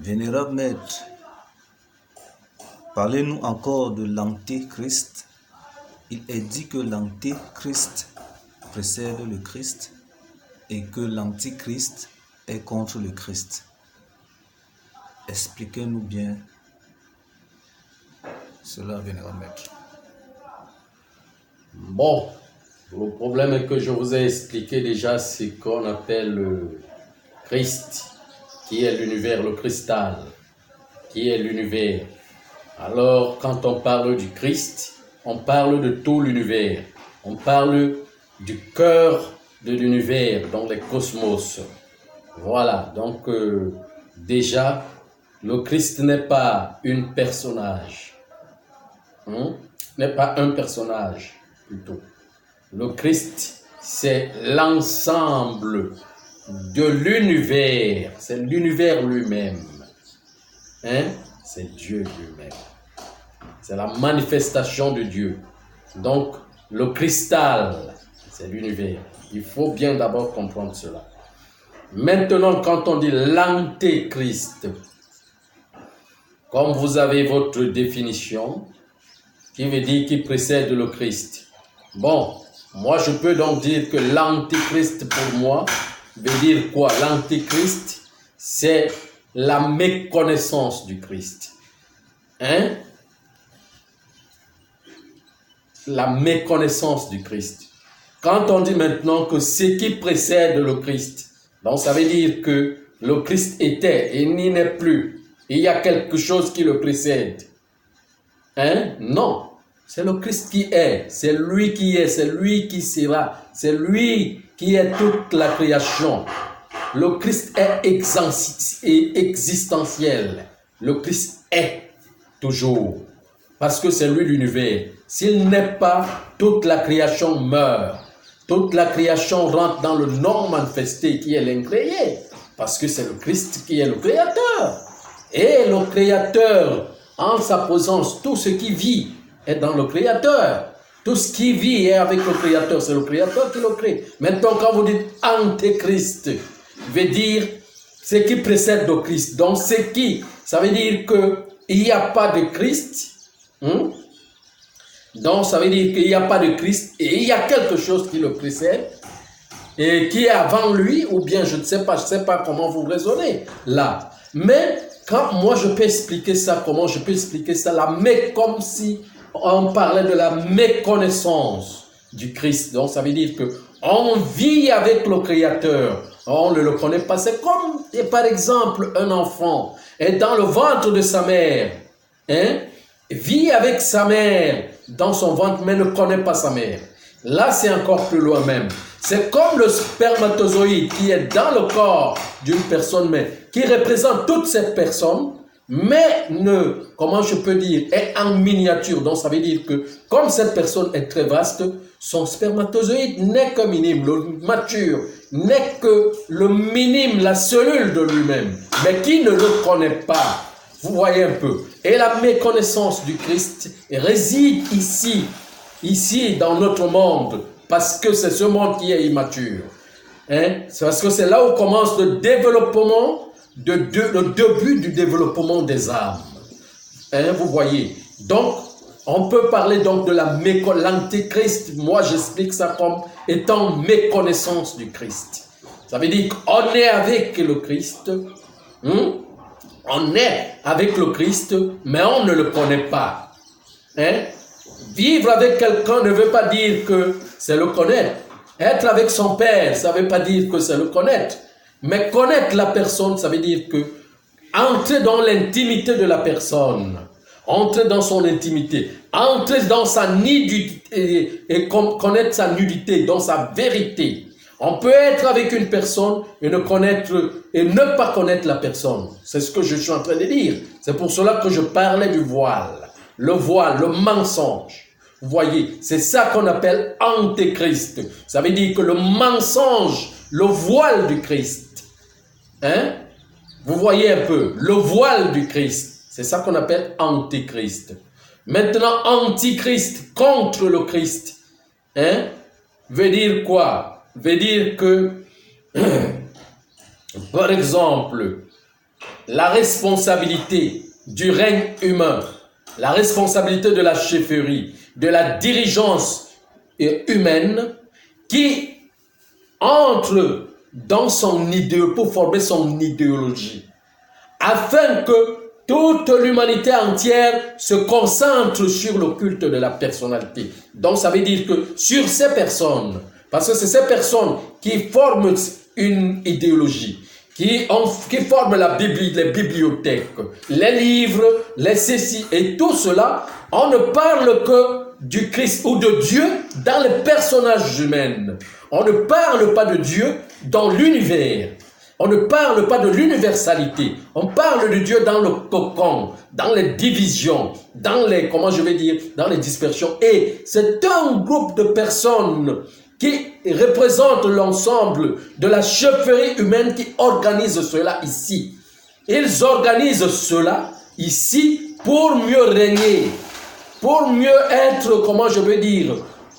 Vénérable Maître, parlez-nous encore de l'Antéchrist. Il est dit que l'Antéchrist précède le Christ et que l'Antichrist est contre le Christ. Expliquez-nous bien cela, Vénérable Maître. Bon, le problème est que je vous ai expliqué déjà ce qu'on appelle le Christ, qui est l'univers, le cristal, qui est l'univers. Alors, quand on parle du Christ, on parle de tout l'univers. On parle du cœur de l'univers, dans les cosmos. Voilà, donc déjà, le Christ n'est pas un personnage. N'est pas un personnage, plutôt. Le Christ, c'est l'ensemble de l'univers. C'est l'univers lui-même. C'est Dieu lui-même. C'est la manifestation de Dieu. Donc, le cristal, c'est l'univers. Il faut bien d'abord comprendre cela. Maintenant, quand on dit l'antéchrist, comme vous avez votre définition, qui veut dire qui précède le Christ. Bon, moi je peux donc dire que l'antéchrist pour moi veut dire quoi? L'antéchrist, c'est la méconnaissance du Christ. La méconnaissance du Christ. Quand on dit maintenant que ce qui précède le Christ, donc ça veut dire que le Christ était et il n'y n'est plus. Il y a quelque chose qui le précède. Non, c'est le Christ qui est, c'est lui qui est, c'est lui qui sera, c'est lui qui est toute la création. Le Christ est existentiel. Le Christ est toujours, parce que c'est lui l'univers. S'il n'est pas, toute la création meurt. Toute la création rentre dans le non manifesté qui est l'incréé, parce que c'est le Christ qui est le créateur. Et le créateur, en sa présence, tout ce qui vit est dans le créateur. Tout ce qui vit est avec le créateur, c'est le créateur qui le crée. Maintenant, quand vous dites antéchrist, veut dire ce qui précède le Christ. Donc, c'est qui? Ça veut dire qu'il n'y a pas de Christ. Donc, ça veut dire qu'il n'y a pas de Christ et il y a quelque chose qui le précède et qui est avant lui, ou bien je ne sais pas comment vous raisonnez là. Mais quand moi je peux expliquer ça, comment je peux expliquer ça là, mais comme si on parlait de la méconnaissance du Christ. Donc, ça veut dire qu'on vit avec le Créateur, on ne le connaît pas. C'est comme, par exemple, un enfant est dans le ventre de sa mère, vit avec sa mère dans son ventre, mais ne connaît pas sa mère. Là, c'est encore plus loin même. C'est comme le spermatozoïde qui est dans le corps d'une personne, mais qui représente toute cette personne, mais comment je peux dire, est en miniature. Donc, ça veut dire que, comme cette personne est très vaste, son spermatozoïde n'est que minime, le mature n'est que le minime, la cellule de lui-même, mais qui ne le connaît pas. Vous voyez un peu. Et la méconnaissance du Christ réside ici dans notre monde, parce que c'est ce monde qui est immature. C'est parce que c'est là où commence le développement, le début du développement des âmes. Vous voyez. Donc, on peut parler donc de l'antéchrist. Moi, j'explique ça comme étant méconnaissance du Christ. Ça veut dire qu'on est avec le Christ. On est avec le Christ, mais on ne le connaît pas. Vivre avec quelqu'un ne veut pas dire que c'est le connaître. Être avec son père, ça ne veut pas dire que c'est le connaître. Mais connaître la personne, ça veut dire que entrer dans l'intimité de la personne, entrer dans son intimité, entrer dans sa nudité et connaître sa nudité, dans sa vérité. On peut être avec une personne et ne pas connaître la personne. C'est ce que je suis en train de dire. C'est pour cela que je parlais du voile. Le voile, le mensonge. Vous voyez, c'est ça qu'on appelle antéchrist. Ça veut dire que le mensonge, le voile du Christ. Vous voyez un peu, le voile du Christ. C'est ça qu'on appelle antéchrist. Maintenant, antichrist contre le Christ. Veut dire quoi? Veut dire que, par exemple, la responsabilité du règne humain, la responsabilité de la chefferie, de la dirigeance humaine qui entre dans son idéologie, pour former son idéologie, afin que toute l'humanité entière se concentre sur le culte de la personnalité. Donc ça veut dire que sur ces personnes, parce que c'est ces personnes qui forment une idéologie, qui forment les bibliothèques, les livres, les ceci et tout cela, on ne parle que du Christ ou de Dieu dans les personnages humains. On ne parle pas de Dieu dans l'univers. On ne parle pas de l'universalité. On parle de Dieu dans le cocon, dans les divisions, dans les, dans les dispersions. Et c'est un groupe de personnes qui représentent l'ensemble de la chefferie humaine qui organise cela ici. Ils organisent cela ici pour mieux régner, pour mieux être,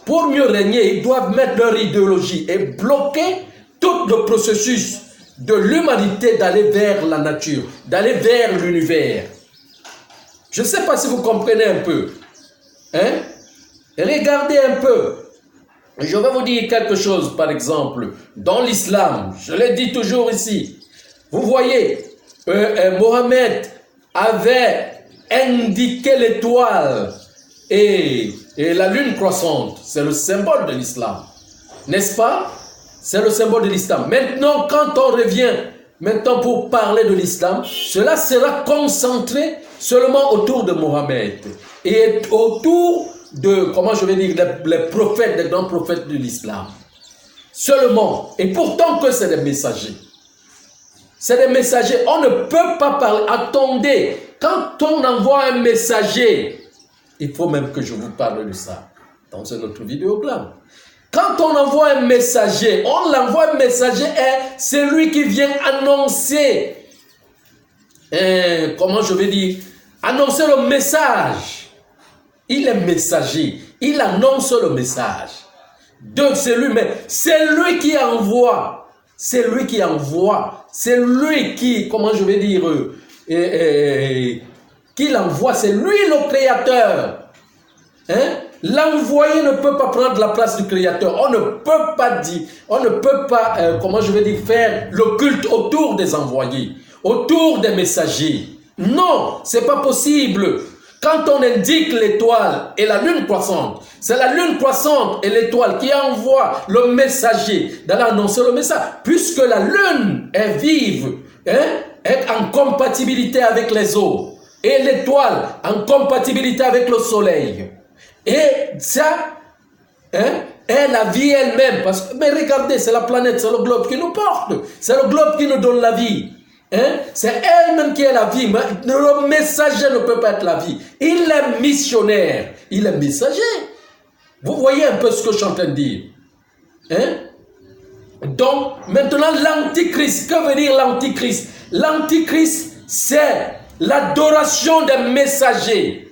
pour mieux régner, ils doivent mettre leur idéologie et bloquer tout le processus de l'humanité d'aller vers la nature, d'aller vers l'univers. Je ne sais pas si vous comprenez un peu. Hein? Regardez un peu. Je vais vous dire quelque chose, par exemple, dans l'islam, je l'ai dit toujours ici. Vous voyez, Mohammed avait indiqué l'étoile et la lune croissante. C'est le symbole de l'islam. N'est-ce pas? C'est le symbole de l'islam. Maintenant, quand on revient pour parler de l'islam, cela sera concentré seulement autour de Mohammed et autour de, les prophètes, les grands prophètes de l'islam. Seulement. Et pourtant que c'est des messagers. C'est des messagers. On ne peut pas parler. Attendez. Quand on envoie un messager, il faut même que je vous parle de ça dans une autre vidéogramme. Quand on envoie un messager, c'est lui qui vient annoncer, annoncer le message. Il est messager, il annonce le message. Donc c'est lui, mais c'est lui qui envoie, c'est lui qui, qui l'envoie, c'est lui le créateur. Hein? L'envoyé ne peut pas prendre la place du créateur. On ne peut pas dire, faire le culte autour des envoyés, autour des messagers. Non, c'est pas possible. Quand on indique l'étoile et la lune croissante, c'est la lune croissante et l'étoile qui envoie le messager d'aller annoncer le message. Puisque la lune est vive, est en compatibilité avec les eaux, et l'étoile en compatibilité avec le soleil. Et ça, est la vie elle-même. Mais regardez, c'est la planète, c'est le globe qui nous porte. C'est le globe qui nous donne la vie. C'est elle-même qui est la vie. Mais le messager ne peut pas être la vie. Il est missionnaire. Il est messager. Vous voyez un peu ce que je suis en train de dire. Donc, maintenant, l'antichrist. Que veut dire l'antichrist? L'antichrist, c'est l'adoration des messagers.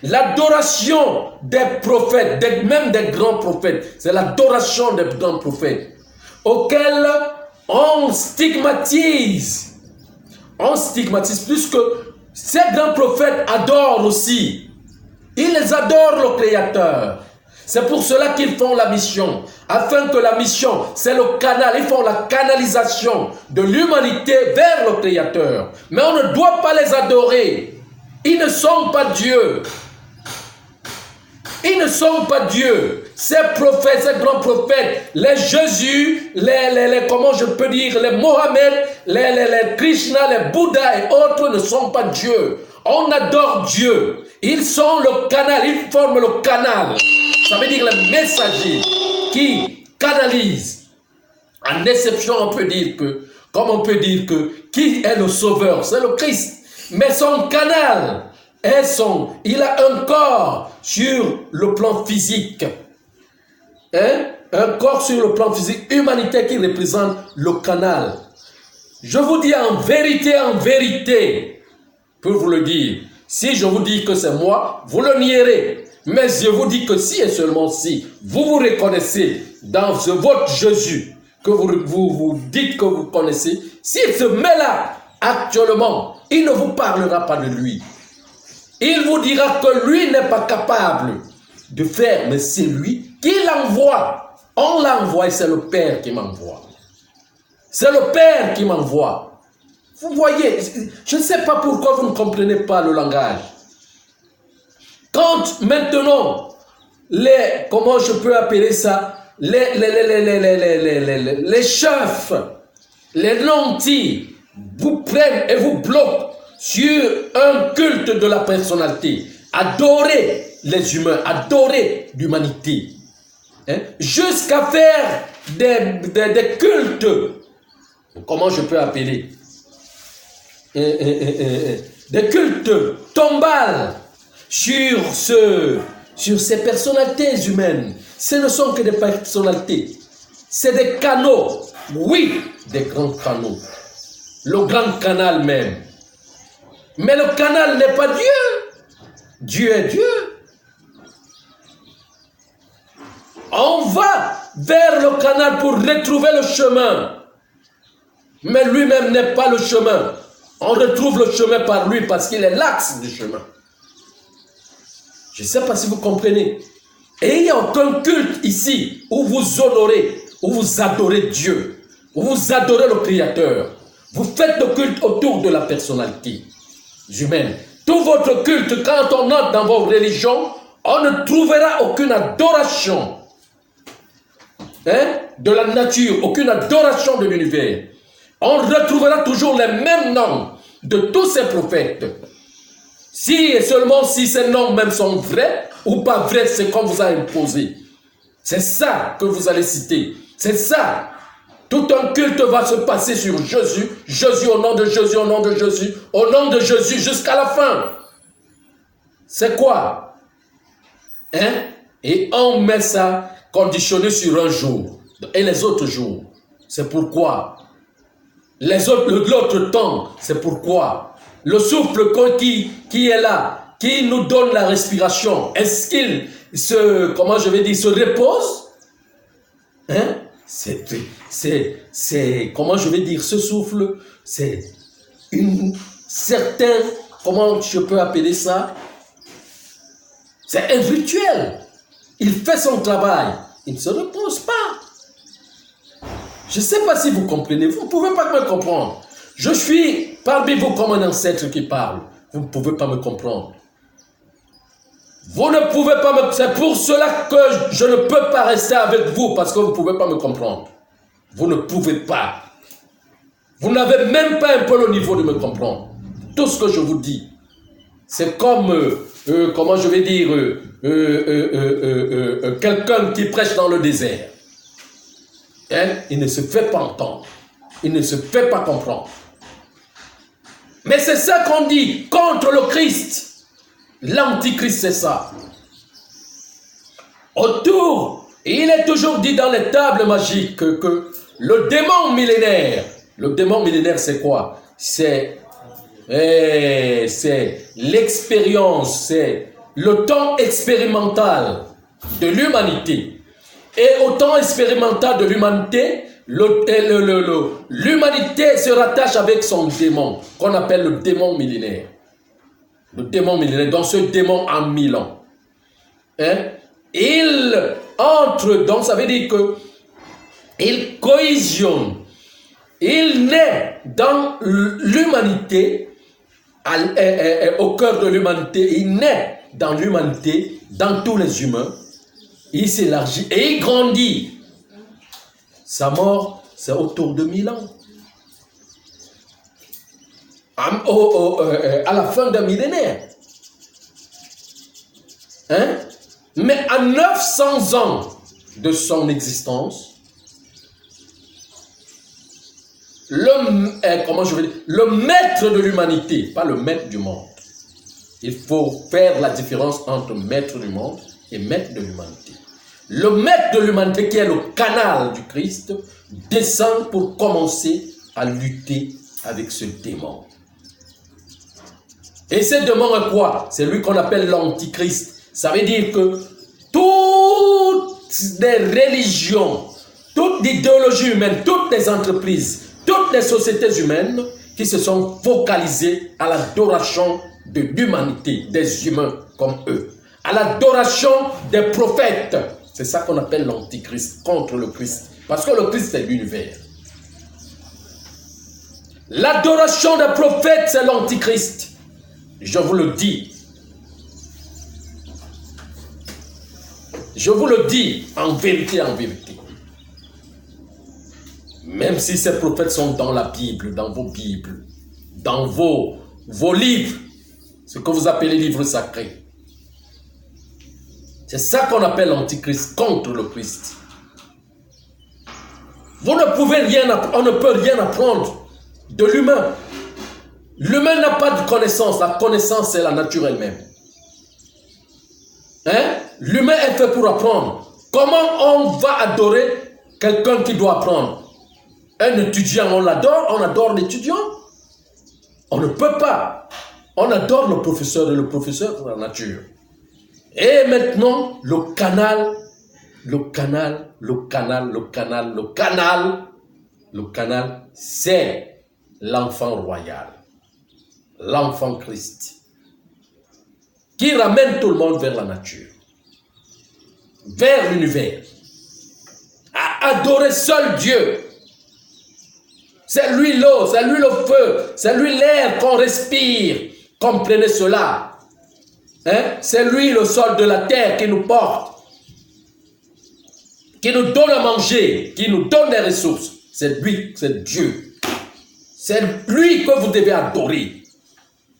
L'adoration des prophètes, même des grands prophètes. C'est l'adoration des grands prophètes auxquels on stigmatise. On stigmatise puisque ces grands prophètes adorent aussi. Ils les adorent le Créateur. C'est pour cela qu'ils font la mission. Afin que la mission, c'est le canal. Ils font la canalisation de l'humanité vers le Créateur. Mais on ne doit pas les adorer. Ils ne sont pas Dieu. Ils ne sont pas Dieu. Ces prophètes, ces grands prophètes, les Jésus, les Mohammed, les Krishna, les Bouddha et autres ne sont pas Dieu. On adore Dieu. Ils sont le canal, ils forment le canal. Ça veut dire les messagers qui canalisent. En exception, on peut dire que, qui est le sauveur? C'est le Christ. Mais son canal, il a un corps sur le plan physique. Un corps sur le plan physique humanitaire qui représente le canal. Je vous dis en vérité, pour vous le dire, si je vous dis que c'est moi, vous le nierez. Mais je vous dis que si et seulement si, vous vous reconnaissez dans votre Jésus, que vous dites que vous connaissez, s'il se met là, actuellement, il ne vous parlera pas de lui. Il vous dira que lui n'est pas capable de faire, mais c'est lui qui l'envoie. On l'envoie et c'est le Père qui m'envoie. C'est le Père qui m'envoie. Vous voyez, je ne sais pas pourquoi vous ne comprenez pas le langage. Quand maintenant, comment je peux appeler ça, les chefs, les nantis, vous prennent et vous bloquent sur un culte de la personnalité, adorer les humains, adorer l'humanité, hein, jusqu'à faire des cultes, comment je peux appeler, des cultes tombales sur ces personnalités humaines. Ce ne sont que des personnalités, c'est des canaux, oui, des grands canaux, le grand canal même. Mais le canal n'est pas Dieu. Dieu est Dieu. On va vers le canal pour retrouver le chemin. Mais lui-même n'est pas le chemin. On retrouve le chemin par lui parce qu'il est l'axe du chemin. Je ne sais pas si vous comprenez. Et il n'y a aucun culte ici où vous honorez, où vous adorez Dieu, où vous adorez le Créateur. Vous faites le culte autour de la personnalité humaine. Tout votre culte, quand on entre dans vos religions, on ne trouvera aucune adoration, hein, de la nature, aucune adoration de l'univers. On retrouvera toujours les mêmes noms de tous ces prophètes. Si et seulement si ces noms même sont vrais ou pas vrais, c'est qu'on vous a imposé. C'est ça que vous allez citer. C'est ça. Tout un culte va se passer sur Jésus. Jésus au nom de Jésus, au nom de Jésus, au nom de Jésus jusqu'à la fin. C'est quoi? Hein? Et on met ça conditionné sur un jour. Et les autres jours, c'est pourquoi. L'autre temps, c'est pourquoi. Le souffle qui est là, qui nous donne la respiration, est-ce qu'il se repose? Hein? Comment je vais dire, ce souffle, c'est une certaine, comment je peux appeler ça? C'est un rituel. Il fait son travail, il ne se repose pas. Je ne sais pas si vous comprenez, vous ne pouvez pas me comprendre. Je suis parmi vous comme un ancêtre qui parle. Vous ne pouvez pas me comprendre. Vous ne pouvez pas me... C'est pour cela que je ne peux pas rester avec vous, parce que vous ne pouvez pas me comprendre. Vous ne pouvez pas. Vous n'avez même pas un peu le niveau de me comprendre. Tout ce que je vous dis, c'est comme, comment je vais dire, quelqu'un qui prêche dans le désert. Hein? Il ne se fait pas entendre. Il ne se fait pas comprendre. Mais c'est ça qu'on dit contre le Christ. L'antichrist, c'est ça. Autour, il est toujours dit dans les tables magiques que le démon millénaire, c'est quoi? C'est l'expérience, c'est le temps expérimental de l'humanité. Et au temps expérimental de l'humanité, l'humanité se rattache avec son démon, qu'on appelle le démon millénaire. Le démon millénaire, dans ce démon en 1000 ans. Hein? Il entre, donc ça veut dire que il cohésionne, il naît dans l'humanité, au cœur de l'humanité, il naît dans l'humanité, dans tous les humains, il s'élargit et il grandit. Sa mort, c'est autour de 1000 ans. À la fin d'un millénaire. Hein? Mais à 900 ans de son existence, le maître de l'humanité, pas le maître du monde. Il faut faire la différence entre maître du monde et maître de l'humanité. Le maître de l'humanité, qui est le canal du Christ, descend pour commencer à lutter avec ce démon. Et ce démon est quoi? C'est lui qu'on appelle l'antichrist. Ça veut dire que toutes les religions, toute l'idéologie humaine, toutes les entreprises, toutes les sociétés humaines qui se sont focalisés à l'adoration de l'humanité, des humains comme eux, à l'adoration des prophètes. C'est ça qu'on appelle l'antichrist, contre le Christ. Parce que le Christ, c'est l'univers. L'adoration des prophètes, c'est l'antichrist. Je vous le dis. Je vous le dis en vérité, en vérité. Même si ces prophètes sont dans la Bible, dans vos Bibles, dans vos livres, ce que vous appelez livres sacrés. C'est ça qu'on appelle l'antichrist, contre le Christ. Vous ne pouvez rien, on ne peut rien apprendre de l'humain. L'humain n'a pas de connaissance. La connaissance, c'est la nature elle-même. Hein? L'humain est fait pour apprendre. Comment on va adorer quelqu'un qui doit apprendre? Un étudiant, on adore l'étudiant. On ne peut pas. On adore le professeur et le professeur pour la nature. Et maintenant, le canal, c'est l'enfant royal, l'enfant Christ, qui ramène tout le monde vers la nature, vers l'univers, à adorer seul Dieu. C'est lui l'eau, c'est lui le feu, c'est lui l'air qu'on respire. Comprenez cela. Hein? C'est lui le sol de la terre qui nous porte, qui nous donne à manger, qui nous donne des ressources. C'est lui, c'est Dieu. C'est lui que vous devez adorer.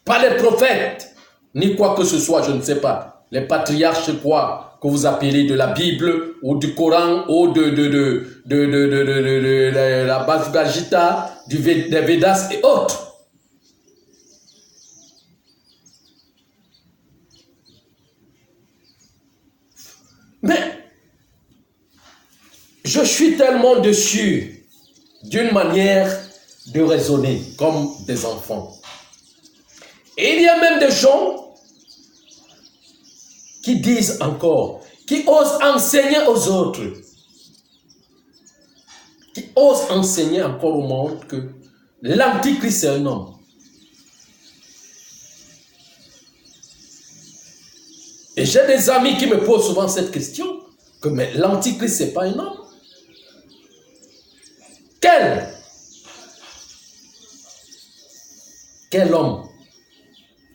Pas les prophètes, ni quoi que ce soit, je ne sais pas. Les patriarches, quoi, que vous appelez de la Bible, ou du Coran, ou de la Bhagavad Gita, des Védas et autres. Mais, je suis tellement dessus d'une manière de raisonner comme des enfants. Et il y a même des gens qui disent encore, qui osent enseigner aux autres, qui osent enseigner encore au monde que l'antichrist est un homme. Et j'ai des amis qui me posent souvent cette question, que mais l'antichrist c'est pas un homme. Quel homme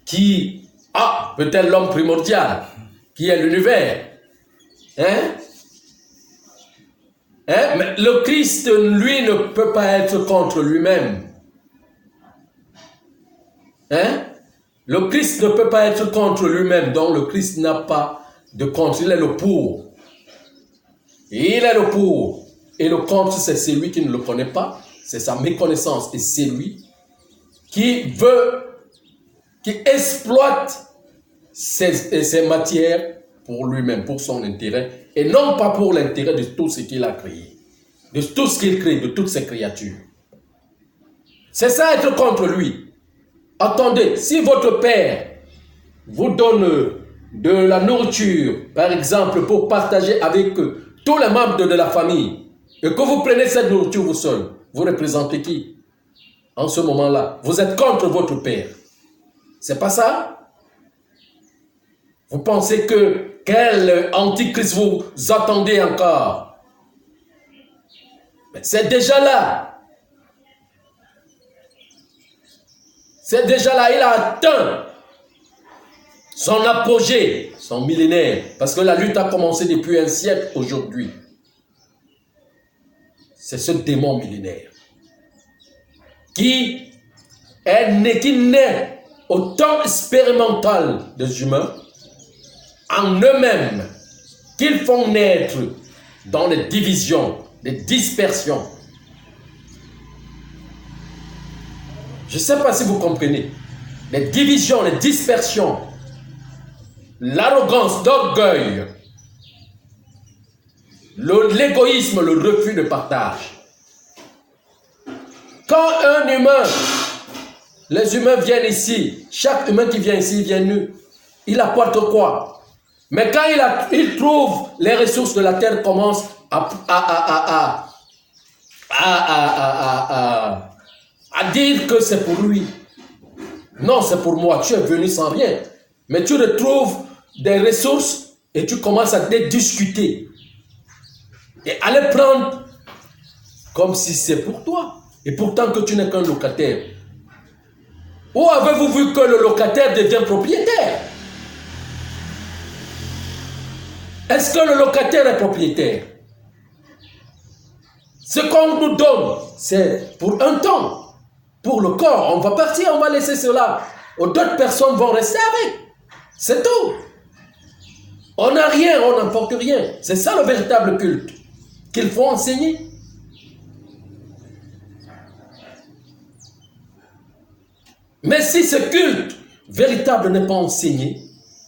qui a peut-être l'homme primordial, qui est l'univers. Hein? Mais le Christ, lui, ne peut pas être contre lui-même. Hein? Le Christ ne peut pas être contre lui-même, donc le Christ n'a pas de contre, il est le pour. Il est le pour. Et le contre, c'est celui qui ne le connaît pas, c'est sa méconnaissance. Et c'est lui qui exploite ces matières pour lui-même, pour son intérêt, et non pas pour l'intérêt de tout ce qu'il a créé, de tout ce qu'il crée, de toutes ses créatures. C'est ça être contre lui. Attendez, si votre père vous donne de la nourriture, par exemple, pour partager avec tous les membres de la famille, et que vous prenez cette nourriture vous seul, vous représentez qui? En ce moment-là, vous êtes contre votre père. C'est pas ça? Vous pensez que quel antichrist vous attendez encore? Mais c'est déjà là. C'est déjà là, il a atteint son apogée, son millénaire. Parce que la lutte a commencé depuis un siècle aujourd'hui. C'est ce démon millénaire qui naît au temps expérimental des humains, en eux-mêmes, qu'ils font naître dans les divisions, les dispersions. Je ne sais pas si vous comprenez. Les divisions, les dispersions, l'arrogance, l'orgueil, l'égoïsme, le refus de partage. Quand un humain, les humains viennent ici, chaque humain qui vient ici, il vient nu. Il apporte quoi? Mais quand il trouve les ressources de la terre, commence à à dire que c'est pour lui. Non, c'est pour moi. Tu es venu sans rien. Mais tu retrouves des ressources et tu commences à discuter. Et à les prendre comme si c'est pour toi. Et pourtant que tu n'es qu'un locataire. Où avez-vous vu que le locataire devient propriétaire? Est-ce que le locataire est propriétaire? Ce qu'on nous donne, c'est pour un temps. Pour le corps, on va partir, on va laisser cela. D'autres personnes vont rester avec. C'est tout. On n'a rien, on n'emporte rien. C'est ça le véritable culte qu'il faut enseigner. Mais si ce culte véritable n'est pas enseigné,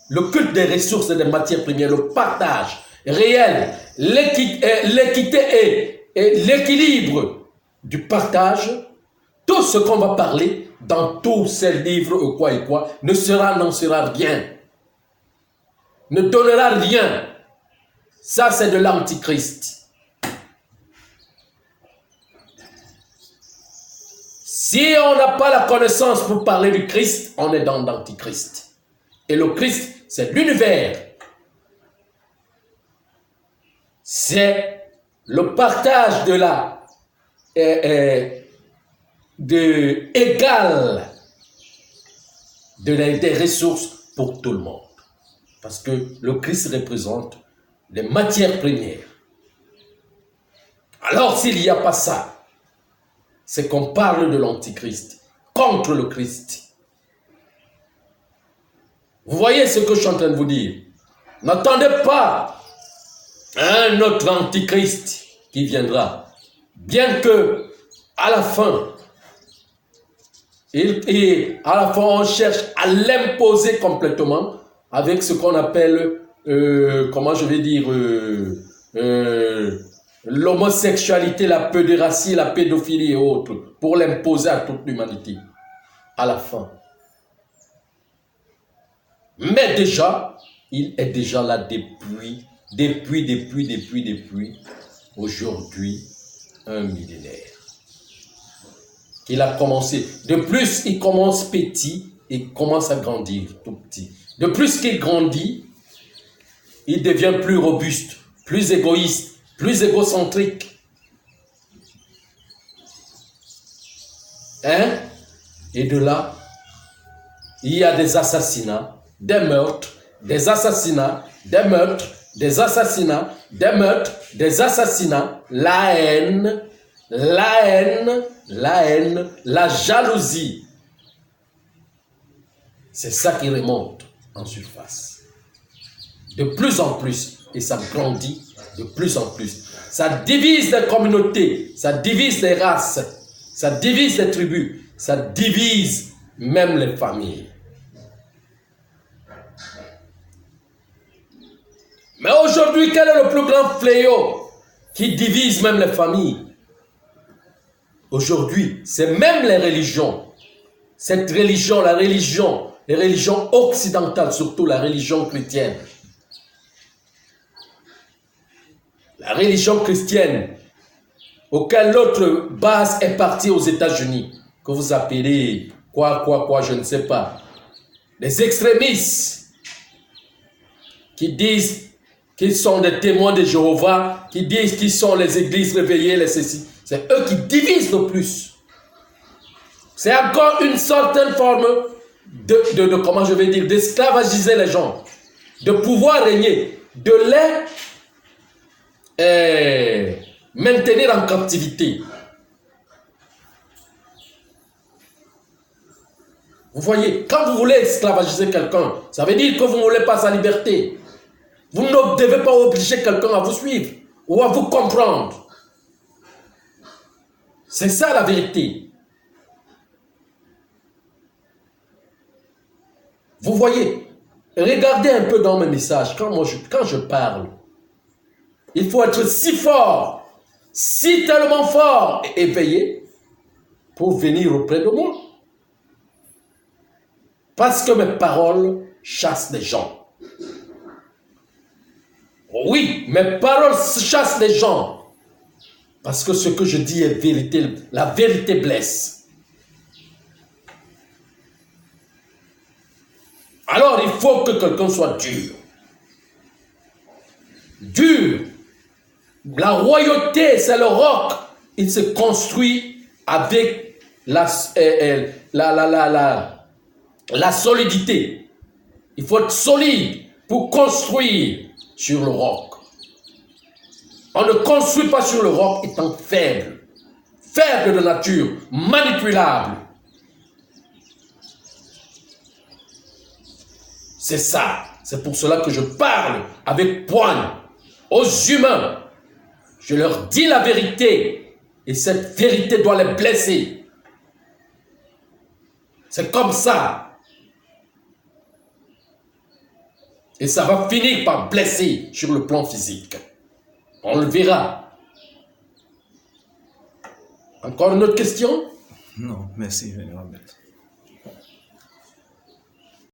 le culte des ressources et des matières premières, le partage réel, l'équité et l'équilibre du partage, tout ce qu'on va parler dans tous ces livres n'en sera rien. Ne donnera rien. Ça, c'est de l'antichrist. Si on n'a pas la connaissance pour parler du Christ, on est dans l'antichrist. Et le Christ, c'est l'univers. C'est le partage des ressources pour tout le monde. Parce que le Christ représente les matières premières. Alors s'il n'y a pas ça, c'est qu'on parle de l'antichrist, contre le Christ. Vous voyez ce que je suis en train de vous dire? N'attendez pas un autre antichrist qui viendra. Bien que, à la fin, on cherche à l'imposer complètement avec ce qu'on appelle, l'homosexualité, la pédérastie, la pédophilie et autres, pour l'imposer à toute l'humanité, à la fin. Mais déjà, il est déjà là depuis aujourd'hui, un millénaire. Qu'il a commencé. De plus, il commence petit et commence à grandir tout petit. De plus qu'il grandit, il devient plus robuste, plus égoïste, plus égocentrique. Et de là, il y a des assassinats, des meurtres, des assassinats, des meurtres, des assassinats, des meurtres, des assassinats, la haine, la jalousie. C'est ça qui remonte en surface. De plus en plus, et ça grandit de plus en plus. Ça divise les communautés, ça divise les races, ça divise les tribus, ça divise même les familles. Mais aujourd'hui, quel est le plus grand fléau qui divise même les familles? Aujourd'hui, c'est même les religions. Cette religion, les religions occidentales, surtout la religion chrétienne. La religion chrétienne, auquel l'autre base est partie aux États-Unis, que vous appelez quoi, je ne sais pas. Les extrémistes qui disent qu'ils sont des témoins de Jéhovah, qui disent qu'ils sont les églises réveillées, les ceci. C'est eux qui divisent le plus. C'est encore une certaine forme d'esclavagiser les gens, de pouvoir régner, de les maintenir en captivité. Vous voyez, quand vous voulez esclavagiser quelqu'un, ça veut dire que vous ne voulez pas sa liberté. Vous ne devez pas obliger quelqu'un à vous suivre ou à vous comprendre. C'est ça la vérité. Vous voyez, regardez un peu dans mes messages, quand je parle, il faut être si fort, si tellement fort et éveillé pour venir auprès de moi. Parce que mes paroles chassent les gens. Oui, mes paroles chassent les gens. Parce que ce que je dis est vérité. La vérité blesse. Alors il faut que quelqu'un soit dur. Dur. La royauté, c'est le roc. Il se construit avec la solidité. Il faut être solide pour construire sur le roc. On ne construit pas sur le roc étant faible. Faible de nature, manipulable. C'est ça. C'est pour cela que je parle avec poigne aux humains. Je leur dis la vérité. Et cette vérité doit les blesser. C'est comme ça. Et ça va finir par blesser sur le plan physique. On le verra. Encore une autre question? Non, merci, Vénérable Maître.